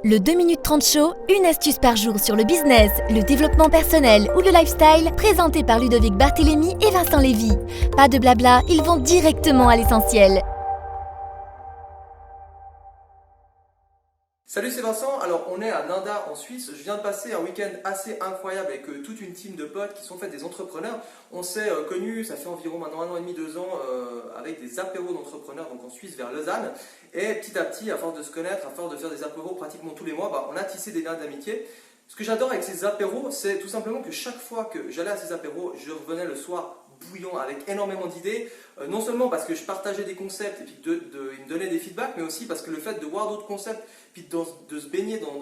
Le 2 minutes 30 show, une astuce par jour sur le business, le développement personnel ou le lifestyle, présenté par Ludovic Barthélémy et Vincent Lévy. Pas de blabla, ils vont directement à l'essentiel. Salut, c'est Vincent. Alors, on est à Nanda en Suisse. Je viens de passer un week-end assez incroyable avec toute une team de potes qui sont faits des entrepreneurs. On s'est connus, ça fait environ maintenant 1 an et demi, 2 ans, avec des apéros d'entrepreneurs, donc en Suisse vers Lausanne. Et petit à petit, à force de se connaître, à force de faire des apéros pratiquement tous les mois, on a tissé des liens d'amitié. Ce que j'adore avec ces apéros, c'est tout simplement que chaque fois que j'allais à ces apéros, je revenais le soir bouillant avec énormément d'idées, non seulement parce que je partageais des concepts et puis ils me donnaient des feedbacks, mais aussi parce que le fait de voir d'autres concepts puis de se baigner dans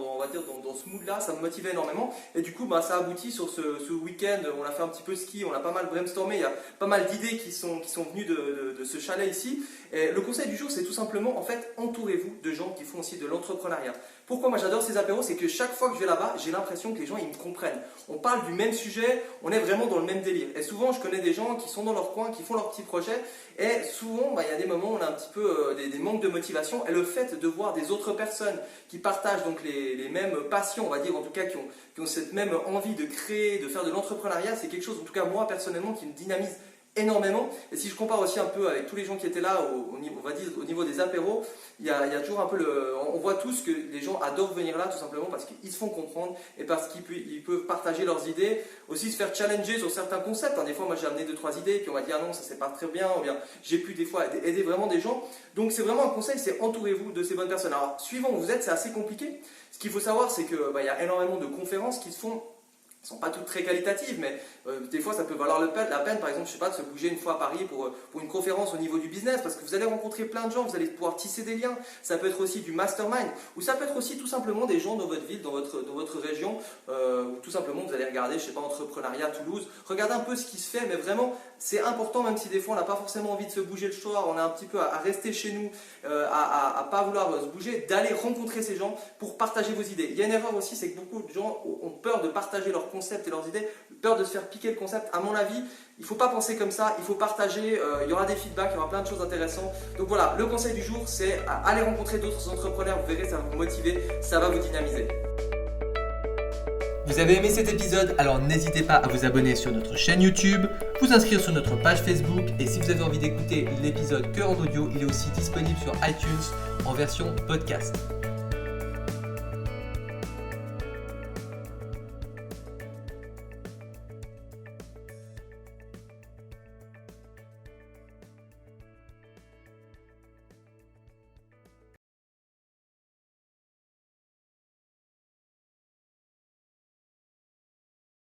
ce mood là, ça me motivait énormément. Et du coup ça aboutit sur ce week-end. On a fait un petit peu ski, on a pas mal brainstormé, il y a pas mal d'idées qui sont venues de ce chalet ici. Et le conseil du jour, c'est tout simplement, en fait, entourez-vous de gens qui font aussi de l'entrepreneuriat. Pourquoi moi j'adore ces apéros, c'est que chaque fois que je vais là-bas, j'ai l'impression que les gens ils me comprennent. On parle du même sujet, on est vraiment dans le même délire. Et souvent je connais des gens qui sont dans leur coin, qui font leurs petits projets. Et souvent il y a des moments où on a un petit peu des manques de motivation. Et le fait de voir des autres personnes qui partagent donc les mêmes passions, on va dire en tout cas qui ont cette même envie de créer, de faire de l'entrepreneuriat, c'est quelque chose en tout cas moi personnellement qui me dynamise énormément. Et si je compare aussi un peu avec tous les gens qui étaient là au niveau des apéros, il y a toujours un peu on voit tous que les gens adorent venir là tout simplement parce qu'ils se font comprendre et parce qu'ils peuvent partager leurs idées, aussi se faire challenger sur certains concepts. Des fois moi j'ai amené 2-3 idées puis on m'a dit ah non ça c'est pas très bien, ou bien j'ai pu des fois aider vraiment des gens. Donc c'est vraiment un conseil, c'est entourez-vous de ces bonnes personnes. Alors suivant où vous êtes, c'est assez compliqué. Ce qu'il faut savoir c'est que il y a énormément de conférences qui se font. Elles ne sont pas toutes très qualitatives, mais des fois ça peut valoir la peine, par exemple, je sais pas, de se bouger une fois à Paris pour une conférence au niveau du business, parce que vous allez rencontrer plein de gens, vous allez pouvoir tisser des liens. Ça peut être aussi du mastermind, ou ça peut être aussi tout simplement des gens dans votre ville, dans votre région, ou tout simplement vous allez regarder, je sais pas, entrepreneuriat Toulouse, regardez un peu ce qui se fait, mais vraiment c'est important, même si des fois on n'a pas forcément envie de se bouger le soir, on est un petit peu à rester chez nous, à pas vouloir se bouger, d'aller rencontrer ces gens pour partager vos idées. Il y a une erreur aussi, c'est que beaucoup de gens ont peur de partager leurs concepts et leurs idées, peur de se faire piquer le concept. À mon avis, il ne faut pas penser comme ça, il faut partager, il y aura des feedbacks, il y aura plein de choses intéressantes. Donc voilà, le conseil du jour, c'est aller rencontrer d'autres entrepreneurs, vous verrez, ça va vous motiver, ça va vous dynamiser. Vous avez aimé cet épisode, alors n'hésitez pas à vous abonner sur notre chaîne YouTube, vous inscrire sur notre page Facebook, et si vous avez envie d'écouter l'épisode que en audio, il est aussi disponible sur iTunes en version podcast.